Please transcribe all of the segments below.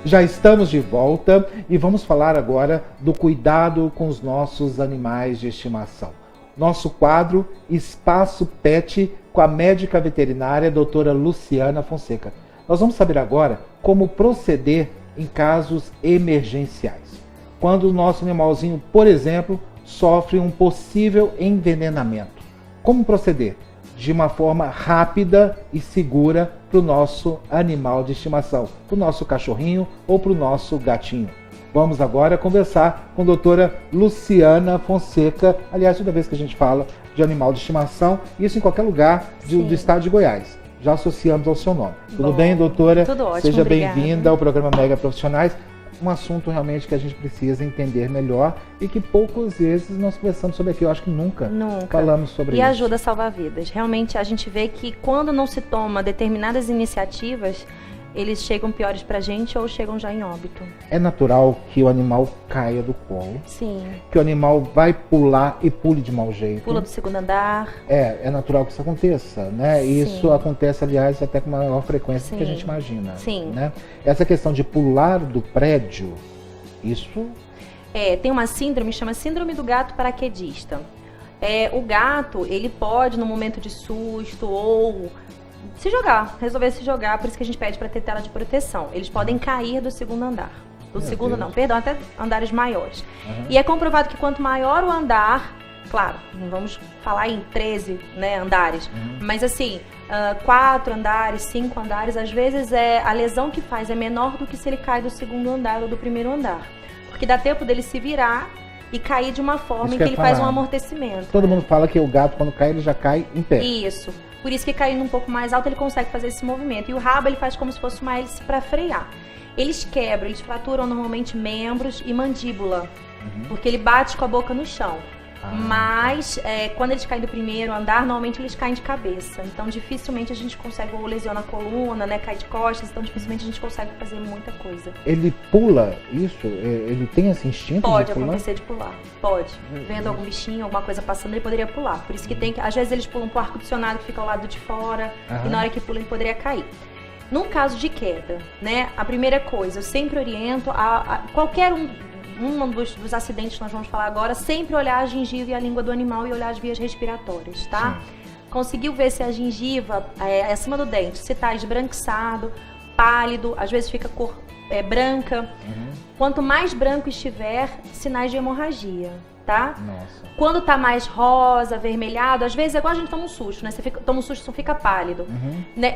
Já estamos de volta e vamos falar agora do cuidado com os nossos animais de estimação. Nosso quadro Espaço Pet com a médica veterinária doutora Luciana Fonseca. Nós vamos saber agora como proceder em casos emergenciais. Quando o nosso animalzinho, por exemplo, sofre um possível envenenamento. Como proceder? De uma forma rápida e segura para o nosso animal de estimação, para o nosso cachorrinho ou para o nosso gatinho. Vamos agora conversar com a doutora Luciana Fonseca. Aliás, toda vez que a gente fala de animal de estimação, isso em qualquer lugar do estado de Goiás. Já associamos ao seu nome. Tudo bem, doutora? Tudo ótimo, Seja bem-vinda ao programa Mega Profissionais. Um assunto realmente que a gente precisa entender melhor e que poucas vezes nós conversamos sobre aqui. Eu acho que nunca falamos sobre isso. E ajuda a salvar vidas. Realmente a gente vê que quando não se toma determinadas iniciativas, eles chegam piores pra gente ou chegam já em óbito. É natural que o animal caia do colo. Sim. Que o animal vai pular e pule de mau jeito. Pula do segundo andar. É natural que isso aconteça, né? Sim. E isso acontece, aliás, até com maior frequência do que a gente imagina. Sim. Né? Essa questão de pular do prédio, isso... tem uma síndrome, chama síndrome do gato paraquedista. O gato, ele pode, no momento de susto ou... resolver se jogar, por isso que a gente pede para ter tela de proteção. Eles podem cair do segundo andar. Até andares maiores. E é comprovado que quanto maior o andar, claro, não vamos falar em 13 andares, mas assim, 4 andares, 5 andares, às vezes a lesão que faz é menor do que se ele cai do segundo andar ou do primeiro andar. Porque dá tempo dele se virar e cair de uma forma em que ele faz um amortecimento. Todo mundo fala que o gato, quando cai, ele já cai em pé. Isso. Por isso que caindo um pouco mais alto ele consegue fazer esse movimento. E o rabo ele faz como se fosse uma hélice para frear. Eles quebram, eles fraturam normalmente membros e mandíbula, porque ele bate com a boca no chão. Mas quando eles caem do primeiro andar, normalmente eles caem de cabeça. Então dificilmente a gente consegue, ou lesiona a coluna, cai de costas, então dificilmente a gente consegue fazer muita coisa. Ele pula isso? Ele tem esse instinto de pular? Pode acontecer de pular, pode. Vendo algum bichinho, alguma coisa passando, ele poderia pular. Por isso que às vezes eles pulam pro ar-condicionado que fica ao lado de fora, e na hora que pula ele poderia cair. Num caso de queda, a primeira coisa, eu sempre oriento a qualquer um dos acidentes que nós vamos falar agora, sempre olhar a gengiva e a língua do animal e olhar as vias respiratórias, tá? Sim. Conseguiu ver se a gengiva é acima do dente, se tá esbranquiçado, pálido, às vezes fica cor branca. Quanto mais branco estiver, sinais de hemorragia, tá? Nossa. Quando tá mais rosa, avermelhado, às vezes é igual a gente toma um susto, né? Você toma um susto, só fica pálido.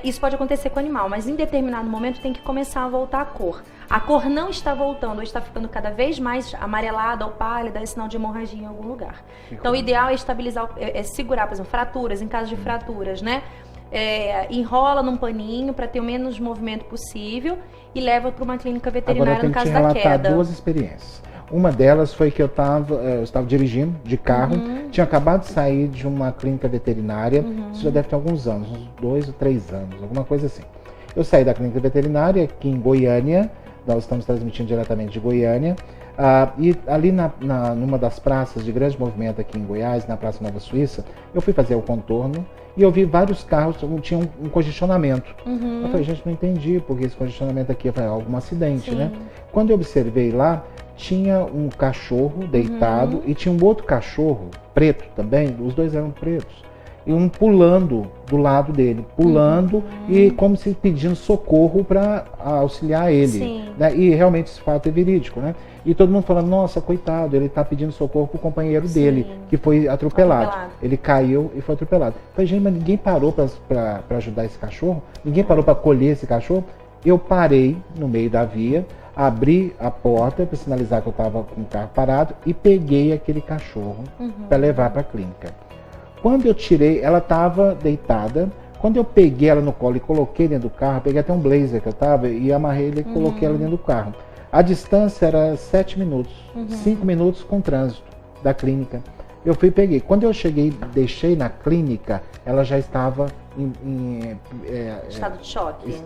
Isso pode acontecer com o animal, mas em determinado momento tem que começar a voltar a cor. A cor não está voltando, ou está ficando cada vez mais amarelada ou pálida, é sinal de hemorragia em algum lugar. Então o ideal é estabilizar, segurar, por exemplo, fraturas, em caso de fraturas, né? Enrola num paninho para ter o menos movimento possível e leva para uma clínica veterinária no caso da queda. Agora eu tenho que te relatar 2 experiências. Uma delas foi que eu estava dirigindo de carro, tinha acabado de sair de uma clínica veterinária, isso já deve ter alguns anos, uns 2 ou 3 anos, alguma coisa assim. Eu saí da clínica veterinária aqui em Goiânia, nós estamos transmitindo diretamente de Goiânia, e ali numa das praças de grande movimento aqui em Goiás, na Praça Nova Suíça, eu fui fazer o contorno e eu vi vários carros, tinha um congestionamento. Eu falei, gente, não entendi porque esse congestionamento aqui, eu falei, algum acidente, né? Quando eu observei lá, tinha um cachorro deitado e tinha um outro cachorro preto também, os dois eram pretos. E um pulando do lado dele, e como se pedindo socorro para auxiliar ele. Né? E realmente esse fato é verídico, né? E todo mundo falando, nossa, coitado, ele está pedindo socorro pro companheiro dele, que foi atropelado. Ele caiu e foi atropelado. Eu falei, gente, mas ninguém parou para ajudar esse cachorro? Ninguém parou para acolher esse cachorro? Eu parei no meio da via, abri a porta para sinalizar que eu estava com o carro parado e peguei aquele cachorro para levar para a clínica. Quando eu tirei, ela estava deitada. Quando eu peguei ela no colo e coloquei dentro do carro, peguei até um blazer que eu estava e amarrei ele e coloquei ela dentro do carro. A distância era 7 minutos, 5 minutos com trânsito da clínica. Eu fui e peguei. Quando eu cheguei, deixei na clínica, ela já estava em estado de choque.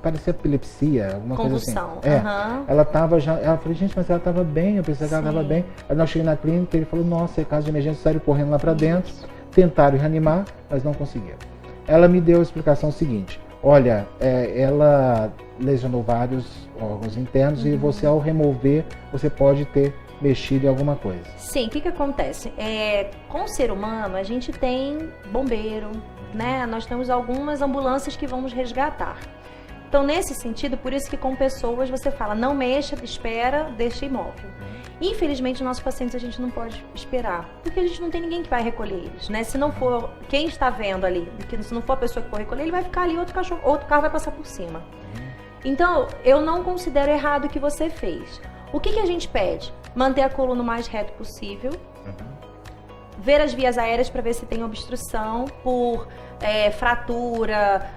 Parecia epilepsia, alguma convulsão. Coisa assim. Ela estava já. Ela falou, gente, mas ela estava bem, eu pensei que ela estava bem. Aí nós cheguei na clínica, ele falou, nossa, é caso de emergência, saíram correndo lá para dentro, tentaram reanimar, mas não conseguiram. Ela me deu a explicação seguinte: olha, ela lesionou vários órgãos internos e você, ao remover, você pode ter mexido em alguma coisa. Sim, o que acontece? Com o ser humano, a gente tem bombeiro, né? Nós temos algumas ambulâncias que vão nos resgatar. Então, nesse sentido, por isso que com pessoas você fala, não mexa, espera, deixa imóvel. Infelizmente, nossos pacientes a gente não pode esperar, porque a gente não tem ninguém que vai recolher eles, né? Se não for quem está vendo ali, se não for a pessoa que for recolher, ele vai ficar ali, outro carro vai passar por cima. Então, eu não considero errado o que você fez. O que a gente pede? Manter a coluna o mais reto possível, ver as vias aéreas para ver se tem obstrução por fratura,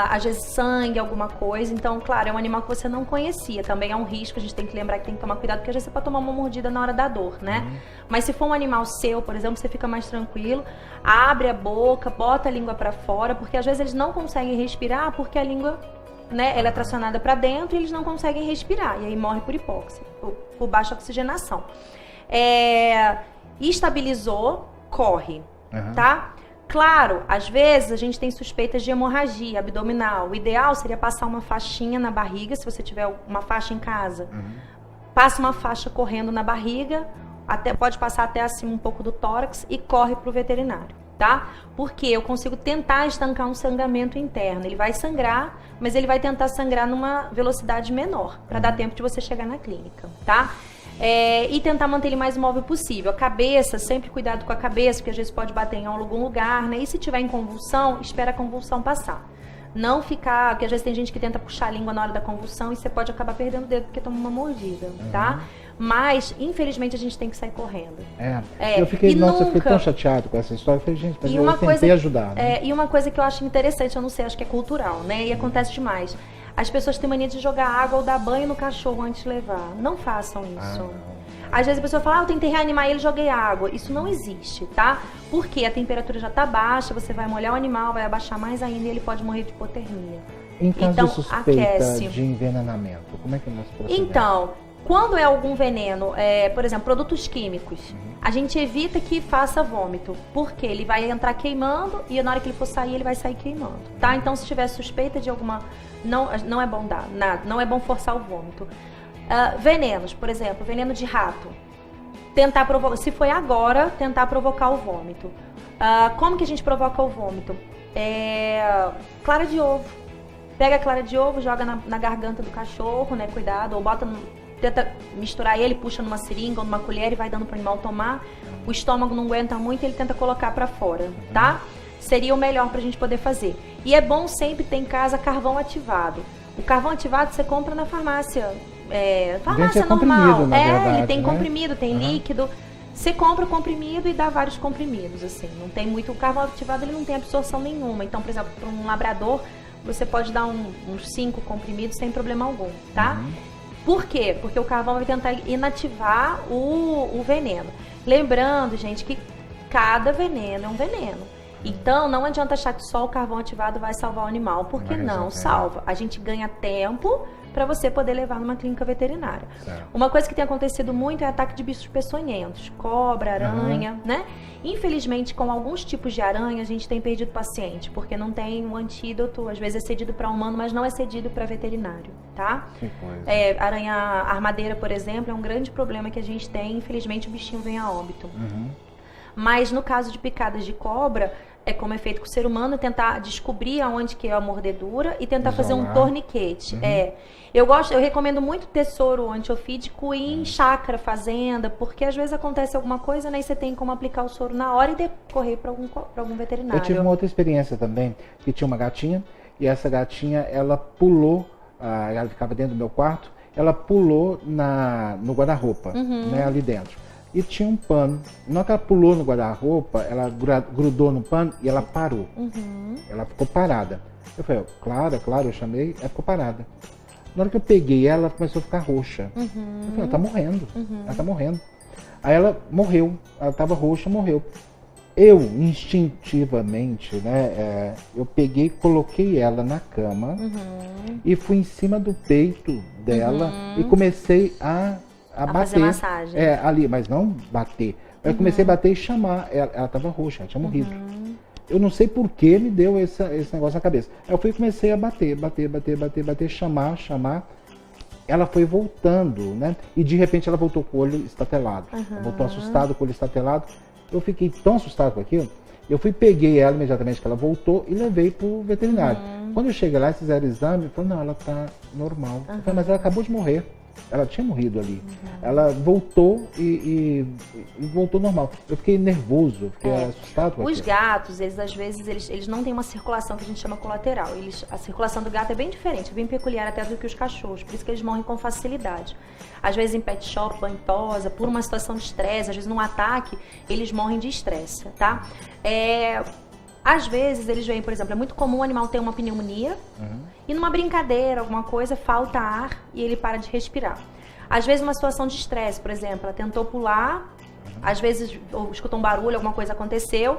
às vezes sangue, alguma coisa. Então, claro, é um animal que você não conhecia. Também é um risco, a gente tem que lembrar que tem que tomar cuidado, porque às vezes você pode tomar uma mordida na hora da dor, né? Mas se for um animal seu, por exemplo, você fica mais tranquilo, abre a boca, bota a língua para fora, porque às vezes eles não conseguem respirar porque a língua, né, ela é tracionada para dentro e eles não conseguem respirar. E aí morre por hipóxia, por baixa oxigenação. Estabilizou, corre, tá? Claro, às vezes a gente tem suspeitas de hemorragia abdominal. O ideal seria passar uma faixinha na barriga, se você tiver uma faixa em casa. Passa uma faixa correndo na barriga, pode passar até assim um pouco do tórax e corre para o veterinário, tá? Porque eu consigo tentar estancar um sangramento interno. Ele vai sangrar, mas ele vai tentar sangrar numa velocidade menor, para dar tempo de você chegar na clínica, tá? E tentar manter ele mais imóvel possível. A cabeça, sempre cuidado com a cabeça, porque às vezes pode bater em algum lugar, né? E se tiver em convulsão, espera a convulsão passar. Não ficar, porque às vezes tem gente que tenta puxar a língua na hora da convulsão e você pode acabar perdendo o dedo porque toma uma mordida, tá? Mas, infelizmente, a gente tem que sair correndo. Eu fiquei tão chateado com essa história. Eu falei, gente, mas eu tentei ajudar. Né? E uma coisa que eu acho interessante, eu não sei, acho que é cultural, né? E acontece demais. As pessoas têm mania de jogar água ou dar banho no cachorro antes de levar. Não façam isso. Às vezes a pessoa fala, eu tentei reanimar ele e joguei água. Isso não existe, tá? Porque a temperatura já tá baixa, você vai molhar o animal, vai abaixar mais ainda e ele pode morrer de hipotermia. Em caso então, de suspeita aquece. de envenenamento, como é que nós procedemos? Então, quando é algum veneno, por exemplo, produtos químicos, a gente evita que faça vômito, porque ele vai entrar queimando e na hora que ele for sair, ele vai sair queimando, tá? Então, se tiver suspeita de alguma... Não é bom dar nada, não é bom forçar o vômito. Venenos, por exemplo, veneno de rato. Tentar provocar, se foi agora, tentar provocar o vômito. Como que a gente provoca o vômito? Clara de ovo. Pega a clara de ovo, joga na garganta do cachorro, né? Cuidado, ou tenta misturar ele, puxa numa seringa ou numa colher e vai dando para o animal tomar. O estômago não aguenta muito e ele tenta colocar para fora, tá? Seria o melhor pra gente poder fazer. E é bom sempre ter em casa carvão ativado. O carvão ativado você compra na farmácia. Farmácia normal. Na verdade, ele tem né? comprimido, tem líquido. Você compra o comprimido e dá vários comprimidos, assim. Não tem muito. O carvão ativado ele não tem absorção nenhuma. Então, por exemplo, para um labrador, você pode dar uns 5 comprimidos sem problema algum, tá? Por quê? Porque o carvão vai tentar inativar o veneno. Lembrando, gente, que cada veneno é um veneno. Então, não adianta achar que só o carvão ativado vai salvar o animal, porque não salva. A gente ganha tempo para você poder levar numa clínica veterinária. Certo. Uma coisa que tem acontecido muito é ataque de bichos peçonhentos, cobra, aranha, né? Infelizmente, com alguns tipos de aranha, a gente tem perdido paciente, porque não tem um antídoto, às vezes é cedido para humano, mas não é cedido para veterinário, tá? Que coisa. Aranha armadeira, por exemplo, é um grande problema que a gente tem, infelizmente o bichinho vem a óbito. Mas no caso de picadas de cobra, como é feito com o ser humano, tentar descobrir aonde que é a mordedura e tentar fazer um torniquete. Eu recomendo muito tesouro antiofídico em chácara, fazenda, porque às vezes acontece alguma coisa, né, e você tem como aplicar o soro na hora e decorrer para algum veterinário. Eu tive uma outra experiência também, que tinha uma gatinha, e essa gatinha, ela pulou, ela ficava dentro do meu quarto, ela pulou no guarda-roupa, né, ali dentro. E tinha um pano. Na hora que ela pulou no guarda-roupa, ela grudou no pano e ela parou. Ela ficou parada. Eu falei, claro, eu chamei, ela ficou parada. Na hora que eu peguei ela começou a ficar roxa. Eu falei, ela tá morrendo. Ela tá morrendo. Aí ela morreu. Ela tava roxa, morreu. Eu, instintivamente, né, eu peguei, coloquei ela na cama e fui em cima do peito dela e comecei a bater. Fazer massagem. Ali, mas não bater. Eu comecei a bater e chamar. Ela estava roxa, ela tinha morrido. Eu não sei por que me deu esse negócio na cabeça. Aí eu fui e comecei a bater, chamar. Ela foi voltando, né? E de repente ela voltou com o olho estatelado. Ela voltou assustada com o olho estatelado. Eu fiquei tão assustado com aquilo. Eu peguei ela imediatamente que ela voltou e levei pro veterinário. Quando eu cheguei lá, eles fizeram exame, falou, não, ela tá normal. Eu falei, mas ela acabou de morrer. Ela tinha morrido ali. Ela voltou e voltou normal. Eu fiquei nervoso, fiquei assustado com Os aquilo. gatos, eles às vezes, eles não têm uma circulação que a gente chama colateral. A circulação do gato é bem diferente, é bem peculiar até do que os cachorros. Por isso que eles morrem com facilidade. Às vezes em pet shop, banho tosa, por uma situação de estresse, às vezes num ataque, eles morrem de estresse, tá? Às vezes eles vêm, por exemplo, é muito comum o animal ter uma pneumonia e numa brincadeira, alguma coisa, falta ar e ele para de respirar. Às vezes uma situação de estresse, por exemplo, ela tentou pular, às vezes ou escutou um barulho, alguma coisa aconteceu,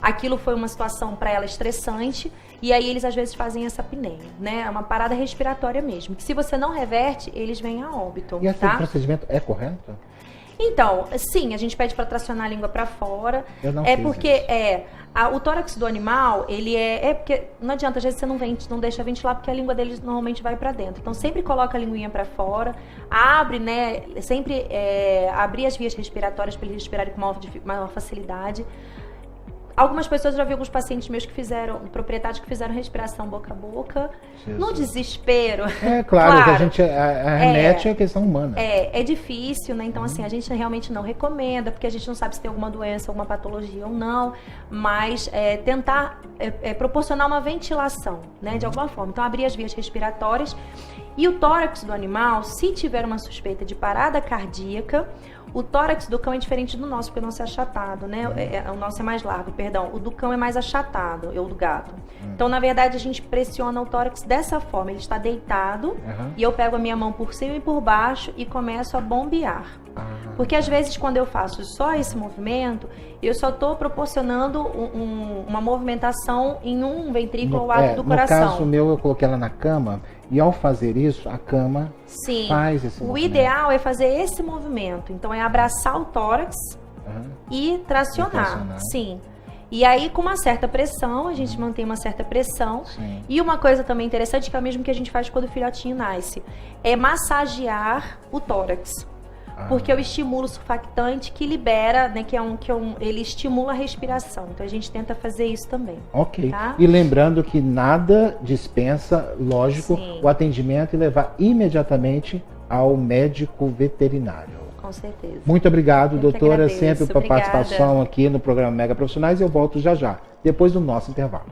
aquilo foi uma situação para ela estressante e aí eles às vezes fazem essa apneia, né? É uma parada respiratória mesmo, que se você não reverte, eles vêm a óbito, E esse tá? procedimento é correto? Então, sim, a gente pede para tracionar a língua para fora. Eu não É fiz porque isso. o tórax do animal, ele porque não adianta, às vezes você não deixa ventilar porque a língua deles normalmente vai para dentro. Então sempre coloca a linguinha para fora, abre, né, sempre abrir as vias respiratórias para eles respirarem com maior facilidade. Algumas pessoas, eu já vi alguns pacientes meus proprietários que fizeram respiração boca a boca, Jesus. no desespero. É claro, que a gente remete à questão humana. É difícil, né? Então, assim, a gente realmente não recomenda, porque a gente não sabe se tem alguma doença, alguma patologia ou não, mas tentar proporcionar uma ventilação, né? De alguma forma. Então, abrir as vias respiratórias. E o tórax do animal, se tiver uma suspeita de parada cardíaca, o tórax do cão é diferente do nosso, porque o nosso é achatado, né? O nosso é mais largo, perdão. O do cão é mais achatado, o do gato. Então, na verdade, a gente pressiona o tórax dessa forma. Ele está deitado e eu pego a minha mão por cima e por baixo e começo a bombear. Porque às vezes, quando eu faço só esse movimento, eu só estou proporcionando uma movimentação em um ventrículo ao lado do coração. No caso meu, eu coloquei ela na cama e ao fazer isso, a cama faz esse movimento. O ideal é fazer esse movimento. Então, é abraçar o tórax e tracionar. Sim. E aí, com uma certa pressão, a gente mantém uma certa pressão. Sim. E uma coisa também interessante, que é o mesmo que a gente faz quando o filhotinho nasce, é massagear o tórax. Porque é o estímulo surfactante que libera, né, ele estimula a respiração. Então a gente tenta fazer isso também. Ok. Tá? E lembrando que nada dispensa, lógico, o atendimento e levar imediatamente ao médico veterinário. Com certeza. Muito obrigado, doutora, agradeço. sempre pela Obrigada. participação aqui no programa Mega Profissionais. Eu volto já, depois do nosso intervalo.